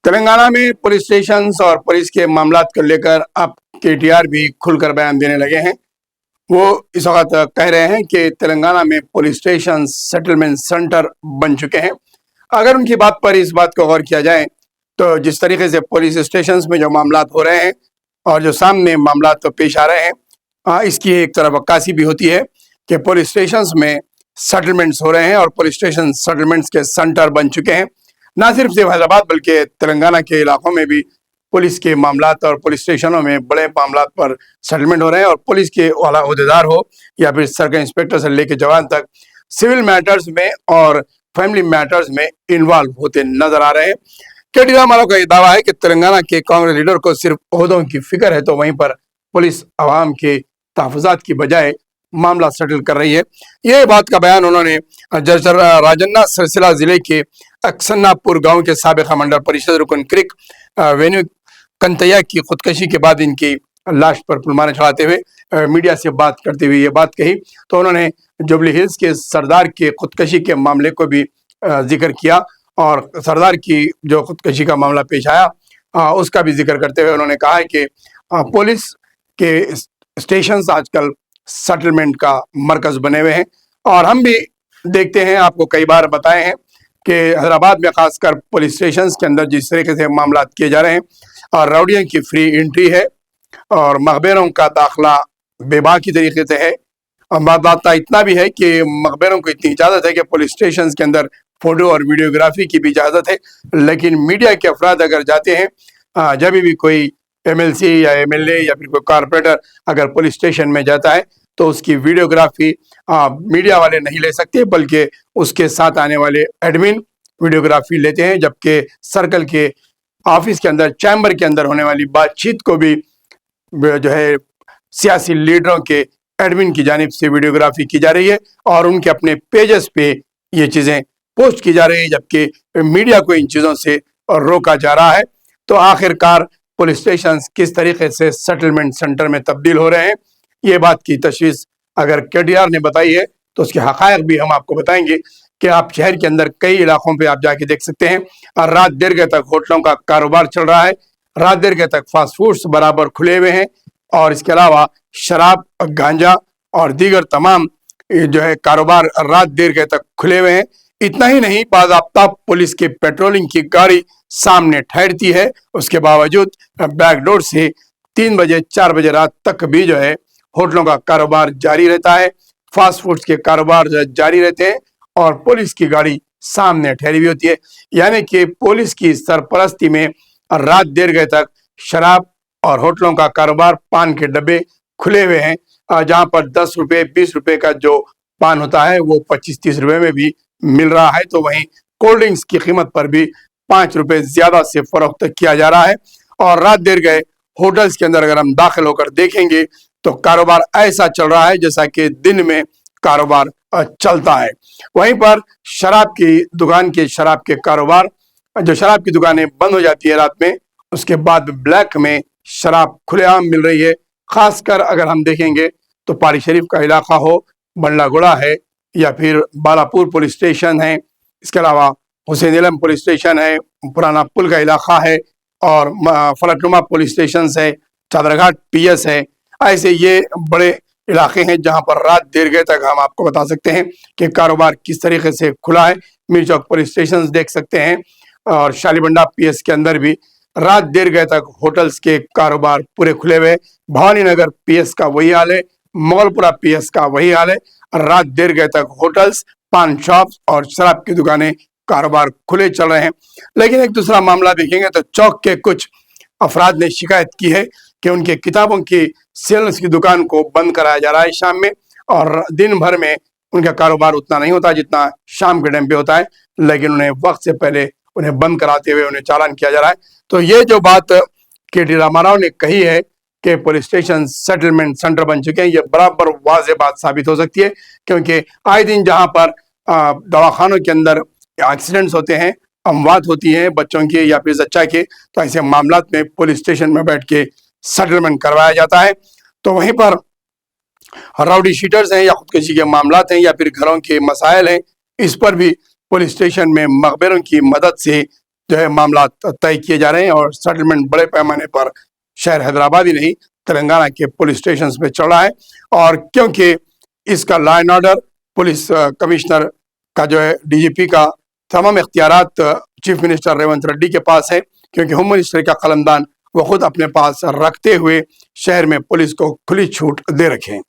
तेलंगाना में police station और police के मामलात को लेकर अब केटीआर भी खुलकर बयान देने लगे हैं। वो इस वक्त कह रहे हैं कि तेलंगाना में पुलिस स्टेशन सेटलमेंट सेंटर बन चुके हैं। अगर उनकी बात पर इस बात को गौर किया जाए तो जिस तरीके से पुलिस स्टेशन में जो मामलात हो रहे हैं और जो सामने मामलात तो पेश आ रहे हैं, इसकी एक तरफ अक्कासी भी होती है कि पुलिस स्टेशन में सेटलमेंट्स हो रहे हैं और पुलिस स्टेशन सेटलमेंट्स के सेंटर बन चुके हैं। ना सिर्फ हैदराबाद बल्कि तेलंगाना के इलाकों में भी पुलिस के मामलात और पुलिस स्टेशनों में बड़े मामलात पर सेटलमेंट हो रहे हैं और पुलिस के आला अहदेदार हो या फिर सर्कल इंस्पेक्टर से लेकर जवान तक सिविल मैटर्स में और फैमिली मैटर्स में इन्वॉल्व होते नजर आ रहे हैं। केटी रामाराव का यह दावा है कि तेलंगाना के कांग्रेस लीडर को सिर्फ ओहदों की फिक्र है, तो वहीं पर पुलिस अवाम के तहफ़्फ़ुज़ात की बजाय मामला सेटल कर रही है। ये बात का बयान उन्होंने राजन्ना सिलसिला जिले के अक्सन्नापुर गांव के साबिक़ मंडल परिषद रुकन क्रिक वेन्यू कंतैया की खुदकशी के बाद इनकी लाश पर फुलमाने चढ़ाते हुए मीडिया से बात करते हुए ये बात कही। तो उन्होंने जुबली हिल्स के सरदार के खुदकशी के मामले को भी जिक्र किया और सरदार की जो खुदकशी का मामला पेश आया उसका भी जिक्र करते हुए उन्होंने कहा है कि पुलिस के स्टेशन आजकल सेटलमेंट का मरकज बने हुए हैं और हम भी देखते हैं, आपको कई बार बताए हैं कि हैदराबाद में खासकर पुलिस स्टेशन के अंदर जिस तरीके से मामला किए जा रहे हैं और राउडियों की फ्री एंट्री है और मकबरों का दाखिला बेबाकी तरीके से है। और बात इतना भी है कि मकबरों को इतनी इजाज़त है कि पुलिस स्टेशन के अंदर फोटो और वीडियोग्राफी की भी इजाज़त है, लेकिन मीडिया के अफराद अगर जाते हैं, जब भी कोई एमएलसी या एमएलए या फिर कोई कारपोरेटर अगर पुलिस स्टेशन में जाता है तो उसकी वीडियोग्राफी मीडिया वाले नहीं ले सकते, बल्कि उसके साथ आने वाले एडमिन वीडियोग्राफी लेते हैं, जबकि सर्कल के ऑफिस के अंदर चैम्बर के अंदर होने वाली बातचीत को भी जो है सियासी लीडरों के एडमिन की जानिब से वीडियोग्राफी की जा रही है और उनके अपने पेजेस पे ये चीज़ें पोस्ट की जा रही है, जबकि मीडिया को इन चीज़ों से रोका जा रहा है। तो आखिरकार पुलिस स्टेशन किस तरीके से सेटलमेंट सेंटर में तब्दील हो रहे हैं, ये बात की तशवीश अगर केटीआर ने बताई है तो उसके हक़ाइक़ भी हम आपको बताएंगे कि आप शहर के अंदर कई इलाकों पे आप जाके देख सकते हैं और रात देर गए तक होटलों का कारोबार चल रहा है, रात देर गए तक फास्ट फूड्स बराबर खुले हुए हैं और इसके अलावा शराब, गांजा और दीगर तमाम जो है कारोबार रात देर गए तक खुले हुए हैं। इतना ही नहीं, बाज़ाब्ता पुलिस की पेट्रोलिंग की गाड़ी सामने ठहरती है, उसके बावजूद बैकडोर से 3 बजे 4 बजे रात तक भी जो है होटलों का कारोबार जारी रहता है, फास्ट फूड्स के कारोबार जारी रहते हैं और पुलिस की गाड़ी सामने ठहरी हुई होती है। यानी कि पुलिस की सरपरस्ती में रात देर गए तक शराब और होटलों का कारोबार, पान के डब्बे खुले हुए हैं, जहां पर 10 रुपये 20 रुपये का जो पान होता है वो 25-30 रुपये में भी मिल रहा है। तो वहीं कोल्ड ड्रिंक्स की कीमत पर भी 5 रुपये ज्यादा से फरोख्त किया जा रहा है। और रात देर गए होटल्स के अंदर अगर हम दाखिल होकर देखेंगे तो कारोबार ऐसा चल रहा है जैसा कि दिन में कारोबार चलता है। वहीं पर शराब की दुकान के शराब के कारोबार, जो शराब की दुकानें बंद हो जाती है रात में, उसके बाद ब्लैक में शराब खुलेआम मिल रही है। खासकर अगर हम देखेंगे तो पारी शरीफ का इलाका हो, बंडलागुड़ा है या फिर बालापुर पुलिस स्टेशन है, इसके अलावा हुसैन इलम पुलिस स्टेशन है, पुराना पुल का इलाका है और फलकनुमा पुलिस स्टेशन है, चादरघाट पीएस है। ऐसे ये बड़े इलाके हैं जहां पर रात देर गए तक हम आपको बता सकते हैं कि कारोबार किस तरीके से खुला है। मीर चौक पुलिस स्टेशन देख सकते हैं और शालीबंडा पीएस के अंदर भी रात देर गए तक होटल्स के कारोबार पूरे खुले हुए। भवानी नगर पीएस का वही हाल है, मोगलपुरा पीएस का वही हाल है। रात देर गए तक होटल्स, पान शॉप्स और शराब की दुकानें कारोबार खुले चल रहे हैं। लेकिन एक दूसरा मामला देखेंगे तो चौक के कुछ अफराद ने शिकायत की है कि उनके किताबों की सेल्स की दुकान को बंद कराया जा रहा है शाम में, और दिन भर में उनका कारोबार उतना नहीं होता जितना शाम के टाइम पे होता है, लेकिन उन्हें वक्त से पहले उन्हें बंद कराते हुए उन्हें चालान किया जा रहा है। तो ये जो बात केटी रामाराव ने कही है कि पुलिस स्टेशन सेटलमेंट सेंटर बन चुके हैं, ये बराबर वाज़ेह बात साबित हो सकती है, क्योंकि आए दिन जहाँ पर दवाखानों के अंदर एक्सीडेंट्स होते हैं, अमवात होती हैं बच्चों की या फिर जच्चा के, तो ऐसे मामलात में पुलिस स्टेशन में बैठ के सेटलमेंट करवाया जाता है। तो वहीं पर राउडी शीटर्स हैं या खुदकुशी के मामलात हैं या फिर घरों के मसाइल हैं, इस पर भी पुलिस स्टेशन में मकबरों की मदद से جو ہے معاملات طے کیے جا رہے ہیں اور سیٹلمنٹ بڑے پیمانے پر شہر حیدرآباد ہی نہیں تلنگانہ کے پولیس اسٹیشنز پہ چل رہا ہے، اور کیونکہ اس کا law and order police commissioner کا جو ہے ڈی جی پی کا تمام اختیارات چیف منسٹر ریونت ریڈی کے پاس ہے، کیونکہ ہوم منسٹر کا قلمدان وہ خود اپنے پاس رکھتے ہوئے شہر میں پولیس کو کھلی چھوٹ دے رکھے ہیں۔